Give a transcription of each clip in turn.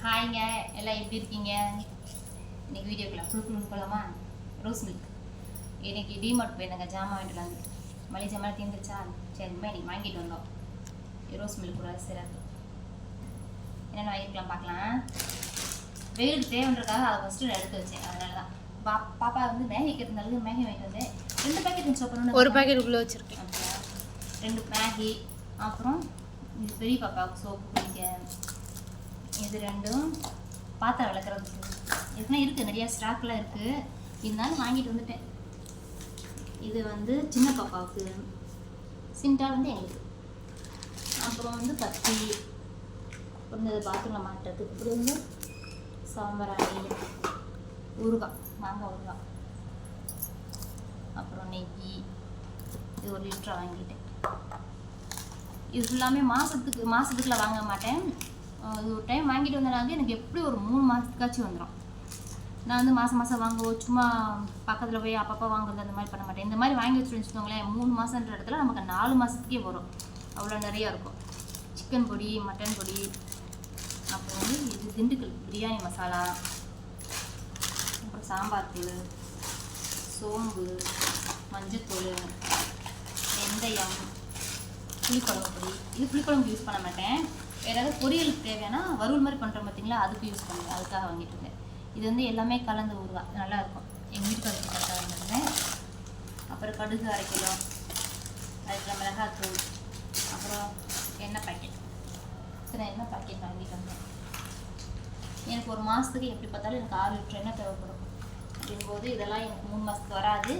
ஹாய்ங்க, எல்லாம் எப்படி இருக்கீங்க? இன்றைக்கி வீடியோக்குள்ள குழுக்குன்னு போகலாமா? ரோஸ் மில்க் இன்றைக்கி டிமார்ட் போயிருந்தாங்க, ஜாமான் வாங்கிட்டு வந்து மளிகை ஜாமான் தீர்ந்துச்சா. சரி, இனிமேல் இன்றைக்கி வாங்கிட்டு வந்தோம் ரோஸ் மில்க் கூட சிறப்பு. என்னென்ன வாங்கிக்கலாம் பார்க்கலாம். வெயிலுக்கு தேவைன்றதுக்காக அதை ஃபஸ்ட்டு எடுத்து வச்சேன். அதனால தான் பாப்பா வந்து மேகி கேட்டிருந்தாலும் மேகி வாங்கிட்டு வந்தேன். 2 பேக்கெட் இருந்துச்சு. ஒரு பேக்கெட் உள்ளே வச்சுருக்கேன். 2 மேகி. அப்புறம் இது பெரிய பாப்பாவுக்கு சோப்பு குடிக்க. இது 2ம் பாத்திரம் விளக்குறதுக்கு. இதுனா இருக்குது, நிறையா ஸ்டாக்லாம் இருக்குது. இருந்தாலும் வாங்கிட்டு வந்துட்டேன். இது வந்து சின்ன பாப்பாவுக்கு, சிண்டால் வந்து எங்களுக்கு. அப்புறம் வந்து பத்தி இந்த பாத்ரூமில் மாட்டுறதுக்கு. இப்படி வந்து சாம்பராணி, ஊறுகாய், மாங்காய் ஊறுகாய், அப்புறம் நெய். இது 1 லிட்டரை வாங்கிட்டேன். இது ஃபுல்லாமே மாதத்துக்குள்ள வாங்க மாட்டேன். இது ஒரு டைம் வாங்கிட்டு வந்தனால எனக்கு எப்படி ஒரு 3 மாதத்துக்காச்சும் வந்துடும். நான் வந்து மாதம் வாங்குவோம், சும்மா பக்கத்தில் போய் அப்பப்போ வாங்குறது அந்த மாதிரி பண்ண மாட்டேன். இந்த மாதிரி வாங்கி வச்சுக்கோங்களேன், 3 மாதன்ற இடத்துல நமக்கு 4 மாதத்துக்கே வரும். அவ்வளோ நிறையா இருக்கும். சிக்கன் பொடி, மட்டன் பொடி, அப்புறம் வந்து இது திண்டுக்கல் பிரியாணி மசாலா, அப்புறம் சாம்பார் தூள், சோம்பு, மஞ்சத்தூள், வெந்தயம், புளிக்குழம்பு பொடி. இது புளிக்குழம்பு யூஸ் பண்ண மாட்டேன். ஏதாவது பொரியலுக்கு தேவையான வறுவல் மாதிரி பண்ணுறோம் பார்த்தீங்களா, அதுக்கு யூஸ் பண்ணுவேன். அதுக்காக வாங்கிட்டு இருந்தேன். இது வந்து எல்லாமே கலந்து ஊறுகாய், நல்லாயிருக்கும். எங்கள் வீட்டுக்கு கரெக்டாக வாங்கியிருந்தேன். அப்புறம் கடுகு 1/2 கிலோ, அதுக்கு மிளகாத்தூள், அப்புறம் எண்ணெய் பாக்கெட். இத்தனை எண்ணெய் பாக்கெட் வாங்கிட்டு வந்தேன். எனக்கு ஒரு மாதத்துக்கு எப்படி பார்த்தாலும் எனக்கு 6 லிட்டர் எண்ணெய் தேவைப்படும். அப்படிங்கும்போது இதெல்லாம் எனக்கு 3 மாதத்துக்கு வராது.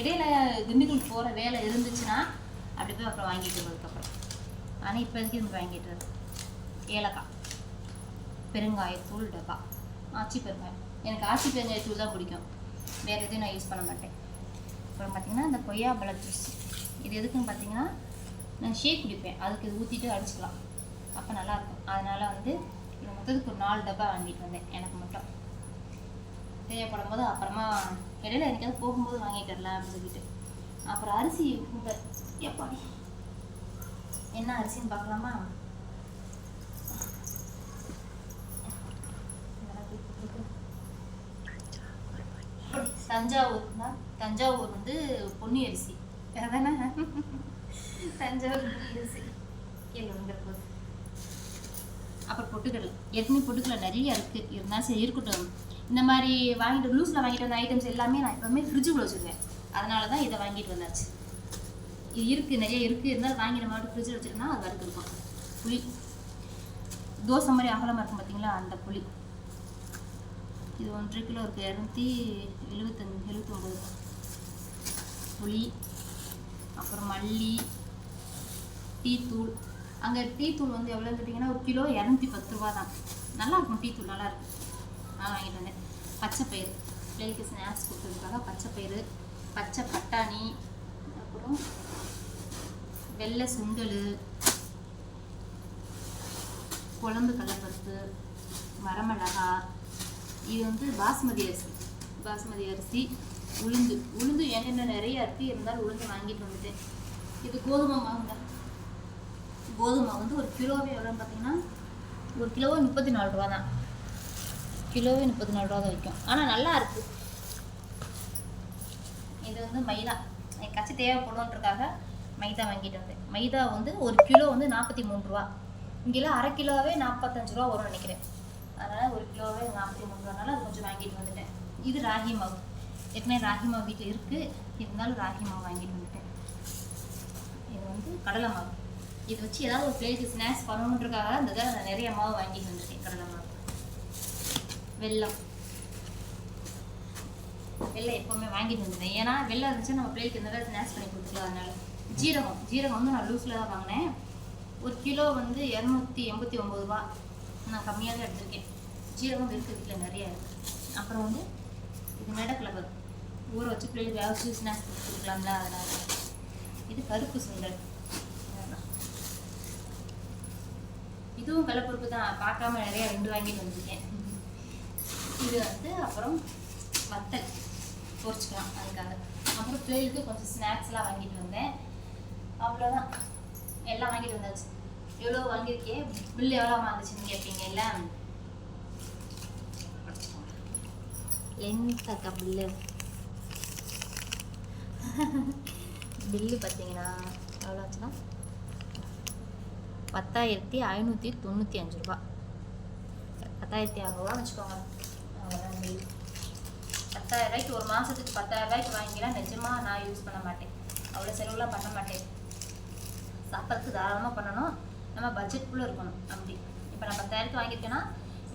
இடையில திண்டுக்கல் போகிற வேலை இருந்துச்சுன்னா அப்படி போய் அப்புறம் வாங்கிட்டு வருவதுக்கப்புறம். ஆனால் இப்போதைக்கு இது வாங்கிட்டு வருது. ஏலக்காய், பெருங்காயத்தூள் டப்பா, ஆச்சி பெருங்காயம். எனக்கு ஆச்சி பெருங்காயத்தூள் தான் பிடிக்கும், வேறு எதுவும் நான் யூஸ் பண்ண மாட்டேன். அப்புறம் பார்த்திங்கன்னா இந்த கொய்யாப்பழ ஜூஸ். இது எதுக்குன்னு பார்த்தீங்கன்னா, நான் ஷேக் குடிப்பேன், அதுக்கு இது ஊற்றிட்டு அடிச்சுக்கலாம், அப்போ நல்லாயிருக்கும். அதனால் வந்து இது மொத்தத்துக்கு ஒரு 4 டப்பா வாங்கிட்டு வந்தேன். எனக்கு மட்டும் தேவைப்படும் போது அப்புறமா இடையில எனக்காவது போகும்போது வாங்கிக்கிறலாம் அப்படின்னு சொல்லிட்டு. அப்புறம் அரிசி மூட்டை. எப்பாடி என்ன அரிசின்னு பார்க்கலாமா? தஞ்சாவூர் வந்து பொன்னி அரிசி, அதானே? தஞ்சாவூர் பொன்னி அரிசி கீழே வந்துருக்குது. அப்புறம் பொட்டுக்கடலை. ஏற்கனவே பொட்டுக்கடலை நிறைய இருக்குது, இருந்தாலும் சரி இருக்கட்டும். இந்த மாதிரி வாங்கிட்டு லூஸில் வாங்கிட்டு வந்த ஐட்டம்ஸ் எல்லாமே நான் எப்போவுமே ஃப்ரிட்ஜுக்குள்ளே வச்சுருவேன். அதனால தான் இதை வாங்கிட்டு வந்தாச்சு. இது இருக்குது, நிறைய இருக்குது, இருந்தாலும் வாங்கின மாதிரி ஃப்ரிட்ஜில் வச்சுருந்தா அது வரைக்கும் இருக்கும். புளி, தோசை மாதிரி அகலமாக இருக்கும் பார்த்தீங்களா, அந்த புளி. இது 1.5 கிலோ இருக்குது, 279 புளி. அப்புறம் மல்லி, டீத்தூள். அங்கே டீத்தூள் வந்து எவ்வளோன்னு கேட்டிங்கன்னா, 1 கிலோ 210 ரூபா தான். நல்லாயிருக்கும், டீத்தூள் நல்லாயிருக்கும். நான் வாங்கிட்டு வந்தேன். பச்சைப்பயிறு, பிள்ளைகளுக்கு ஸ்நாக்ஸ் கொடுத்ததுக்காக பச்சைப்பயிறு, பச்சை பட்டாணி, அப்புறம் வெள்ளை சுண்டல், குழம்பு கடலைப்பருப்பு, வரமிளகா. இது வந்து பாஸ்மதி அரிசி, உளுந்து என்னென்ன நிறையா இருக்குது, இருந்தாலும் உளுந்து வாங்கிட்டு வந்துட்டேன். இது கோதுமை மாவுங்க. கோதுமை மாவு வந்து 1 கிலோவே எவ்வளோன்னு பார்த்தீங்கன்னா, 1 கிலோவே 34 ரூபா தான். கிலோவே 34 ரூபா தான் வைக்கும், ஆனால் நல்லா இருக்குது. இது வந்து மைதா, எனக்காச்சும் தேவைப்படுன்றதுக்காக மைதா வாங்கிட்டு வந்தேன். மைதா வந்து 1 கிலோ வந்து 43 ரூபா. இங்கெல்லாம் 1/2 கிலோவே 45 ரூபா வரும்னு நினைக்கிறேன். அதனால் 1 கிலோவே 43 ரூபானால அது கொஞ்சம் வாங்கிட்டு வந்துட்டேன். இது ராகி மாவு. ஏற்கனவே ராகி மாவு வீட்டில் இருக்குது, இருந்தாலும் ராகி மாவு வாங்கிட்டு வந்துட்டேன். இது வந்து கடலை மாவு. இதை வச்சு ஏதாவது ஒரு பிளேட்டுக்கு ஸ்நாக்ஸ் பண்ணணுன்றதுக்காக அந்த நான் நிறைய மாவு வாங்கிட்டு வந்துட்டேன். கடலை மாவு. வெல்லம் எப்போவுமே வாங்கிட்டு வந்துட்டேன், ஏன்னா வெள்ளம் இருந்துச்சுன்னா நம்ம பிள்ளைக்கு இந்த மாதிரி ஸ்நாக்ஸ் பண்ணி கொடுத்துக்கலாம். அதனால ஜீரகம் வந்து நான் லூஸில் தான் வாங்கினேன். 1 கிலோ வந்து 289 ரூபா. நான் கம்மியாக தான் எடுத்திருக்கேன். ஜீரகம் இருக்குது, வீட்டில் நிறையா இருக்குது. அப்புறம் வந்து இது நெடக்கிழவர் ஊற வச்சு பிள்ளைகளுக்கு வேக வச்சு ஸ்நாக்ஸ் கொடுத்துருக்கலாம்ல, அதனால். இது கருப்பு சுண்டல். இதுவும் கடலைப்பருப்பு தான், பார்க்காம நிறையா 2 வாங்கிட்டு வந்துருக்கேன். இது வந்து அப்புறம் வத்தல் பொரிச்சுக்கலாம் அதுக்காக. அப்புறம் பிள்ளைகளுக்கு கொஞ்சம் ஸ்நாக்ஸ்லாம் வாங்கிட்டு வந்தேன். அவ்வளோதான், எல்லாம் வாங்கிட்டு வந்தாச்சு. எவ்வளோ வாங்கியிருக்கேன், பில் எவ்வளோ வாங்குச்சுன்னு கேட்பீங்க இல்லை? லென்த்தாக்கா பில்லு பார்த்தீங்கன்னா எவ்வளோ ஆச்சுன்னா 10,595 ரூபா. 10,600 வச்சுக்கோங்க. அவ்வளோதான் பில்லு. 10,000 ரூபாய்க்கு ஒரு மாதத்துக்கு 10,000 ரூபாய்க்கு வாங்கிக்கலாம். நிஜமாக நான் யூஸ் பண்ண மாட்டேன், அவ்வளோ செலவுலாம் பண்ண மாட்டேன். சாப்பிட்றதுக்கு தாராளமாக பண்ணணும், நம்ம பட்ஜெட்குள்ளே இருக்கணும். அப்படி இப்போ நான் 10,000க்கு வாங்கியிருக்கேன்னா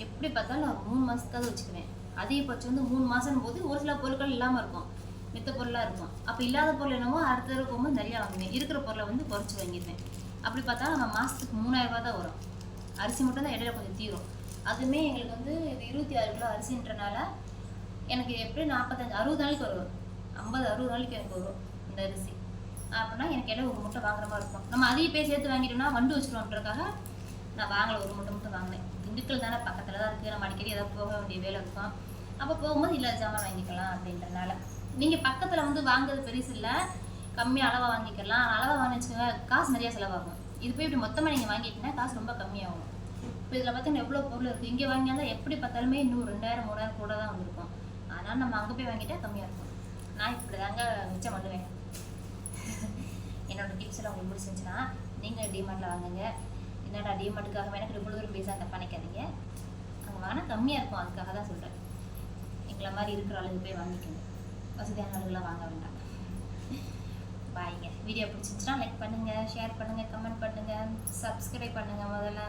எப்படி பார்த்தாலும் நான் 3 மாதத்துக்காக வச்சுக்குவேன். அதிகபட்சம் 3 மாதம் போது ஒரு சில பொருட்கள் இல்லாமல் இருக்கும், மித்த பொருளாக இருக்கும். அப்போ இல்லாத பொருள் என்னமோ அடுத்த தடவை போகும்போது நிறையா வாங்குவேன், இருக்கிற பொருளை குறைச்சி வாங்கிடுவேன். அப்படி பார்த்தா நம்ம மாதத்துக்கு 3,000 ரூபா தான் வரும். அரிசி மட்டும் தான் இடையில கொஞ்சம் தீரும். அதுவுமே எங்களுக்கு இது 26 கிலோ அரிசின்றனால எனக்கு எப்படி 45 60 நாளைக்கு வரும், 50-60 நாளைக்கு எனக்கு வரும் இந்த அரிசி. அப்படின்னா எனக்கு இடையில ஒரு மூட்டை வாங்குற மாதிரி இருக்கும். நம்ம அதிக பேர் சேர்த்து வாங்கிட்டோம்னா வண்டு வச்சுருவோன்றதுக்காக நான் வாங்கலை, ஒரு மூட்டை மட்டும் வாங்கினேன். திண்டுக்கல் தானே பக்கத்தில் தான் இருக்குது, நம்ம அடிக்கடி ஏதாவது போக வேண்டிய வேலை இருக்கும். அப்போ போகும்போது இல்லை ஜாமான் வாங்கிக்கலாம் அப்படின்றனால. நீங்கள் பக்கத்தில் வாங்குறது பெருசு இல்லை, கம்மியாக அளவாக வாங்கிக்கலாம். அளவாக வாங்கி வச்சுக்கோங்க, காசு நிறையா செலவாகும். இது போய் இப்படி மொத்தமாக நீங்கள் வாங்கிட்டீங்கன்னா காசு ரொம்ப கம்மியாகும். இப்போ இதில் பார்த்தீங்கன்னா எவ்வளோ பொருள் இருக்குது. இங்கே வாங்கியால் எப்படி பார்த்தாலுமே இன்னும் 2,000-3,000 கூட தான் வந்திருக்கும். அதனால் நம்ம அங்கே போய் வாங்கிட்டா கம்மியாக இருக்கும். நான் இப்படி தாங்க மிச்சம் பண்ணுவேன். என்னோடய டிப்ஸ் எல்லாம் உங்களுக்கு பிடிச்சிருந்துச்சுன்னா நீங்கள் டிமார்ட்டில் வாங்குங்க. என்னடா டிமார்ட்டுக்காக எனக்கு இவ்வளோ தூரம் பேச தப்பு நினைக்காதீங்க, அங்கே வாங்கினா கம்மியாக இருக்கும். அதுக்காக தான் சொல்கிறேன். எங்களை மாதிரி இருக்கிற அளவுக்கு போய் வாங்கிக்கோங்க, வசதியான அளவுலாம் வாங்க வேண்டாம். பாய்ங்க. வீடியோ பிடிச்சிருந்துச்சுன்னா லைக் பண்ணுங்கள், ஷேர் பண்ணுங்கள், கமெண்ட் பண்ணுங்கள், சப்ஸ்கிரைப் பண்ணுங்கள் முதல்ல.